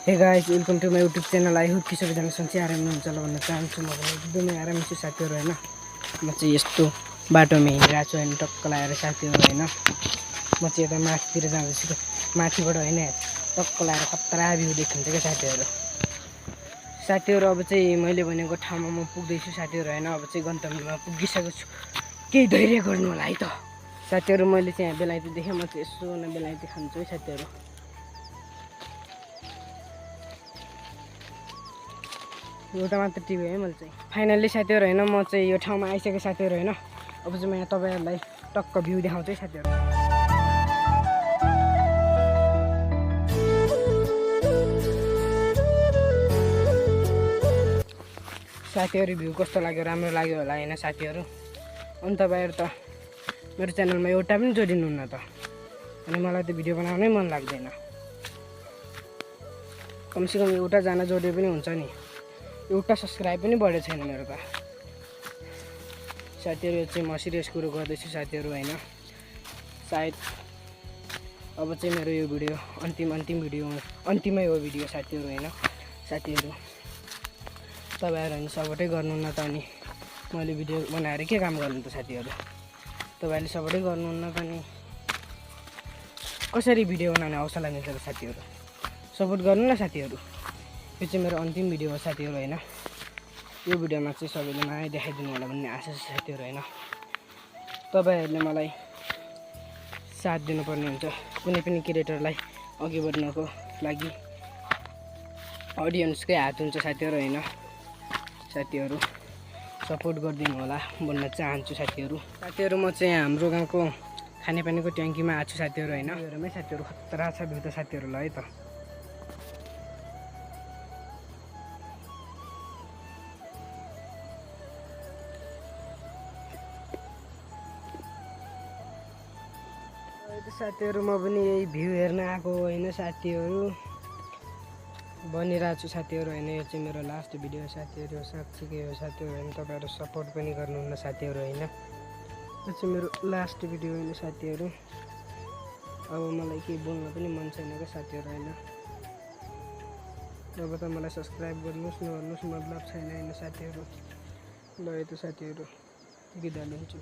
हे guys, welcome to my YouTube channel. I hope कि सबैजना सन्चै आराममा हुन्छ होला भन्न चाहन्छु। म पनि एकदमै आरामै छु साथीहरू होइन। म चाहिँ यस्तो बाटोमा हिँडिरहेको छु होइन, टक्क लगाएर साथीहरू होइन। म चाहिँ यता माथितिर जाँदैछु, माथिबाट होइन टक्क लगाएर खतरा भ्यू देखिन्छ क्या साथीहरू। अब चाहिँ मैले भनेको ठाउँमा म पुग्दैछु साथीहरू होइन। अब चाहिँ गन्तव्यमा पुगिसकेको छु। केही धैर्य गर्नु होला है त साथीहरू। मैले चाहिँ यहाँ बेलायती देखेँ, म चाहिँ यसो न बेलायती खान्छु है साथीहरू। एउटा मात्र टिभी है मैले चाहिँ। फाइनल्ली साथीहरू होइन, म चाहिँ यो ठाउँमा आइसकेँ साथीहरू होइन। अब चाहिँ म यहाँ तपाईँहरूलाई टक्क भ्यू देखाउँछु है साथीहरू। साथीहरू भ्यू कस्तो लाग्यो, राम्रो लाग्यो होला होइन साथीहरू। अनि तपाईँहरू त मेरो च्यानलमा एउटा पनि जोडिनुहुन्न त, अनि मलाई त भिडियो बनाउनै मन लाग्दैन। कमसेकम एउटाजना जोडे पनि हुन्छ नि, एउटा सब्सक्राइब पनि बढेको छैन मेरो त साथीहरू। यो चाहिँ म सिरियस कुरो गर्दैछु साथीहरू होइन। सायद अब चाहिँ मेरो यो भिडियो अन्तिमै हो भिडियो साथीहरू होइन। साथीहरू तपाईँहरू होइन सपोर्टै गर्नुहुन्न त, अनि मैले भिडियो बनाएर के काम गर्नु त साथीहरू। तपाईँहरूले सपोर्टै गर्नुहुन्न त, अनि कसरी भिडियो बनाउने हौसला मिल्छ त साथीहरू। सपोर्ट गर्नु न साथीहरू। यो चाहिँ मेरो अन्तिम भिडियो हो साथीहरू होइन। यो भिडियोमा चाहिँ सबैले माया देखाइदिनु होला भन्ने आशा छ साथीहरू होइन। तपाईँहरूले मलाई साथ दिनुपर्ने हुन्छ। कुनै पनि क्रिएटरलाई अघि बढ्नको लागि अडियन्सकै हात हुन्छ साथीहरू होइन। साथीहरू सपोर्ट गरिदिनु होला भन्न चाहन्छु साथीहरू। म चाहिँ हाम्रो गाउँको खानेपानीको ट्याङ्कीमा आएको छु साथीहरू होइन। हेरौँ है साथीहरू, खतरा छ भ्यू त साथीहरूलाई है त। साथीहरू म पनि यही भ्यू हेर्न आएको होइन साथीहरू, बनिरहेको छु साथीहरू होइन। यो चाहिँ मेरो लास्ट भिडियो हो साथीहरू, साँच्चीकै हो साथीहरू होइन। तपाईँहरू सपोर्ट पनि गर्नुहुन्न साथीहरू होइन। यो चाहिँ मेरो लास्ट भिडियो होइन साथीहरू। अब मलाई केही बोल्न पनि मन छैन क्या साथीहरू होइन। अब त मलाई सब्सक्राइब गर्नुहोस् नगर्नुहोस् मतलब छैन होइन साथीहरू। ल त साथीहरू बिदा लिन्छु।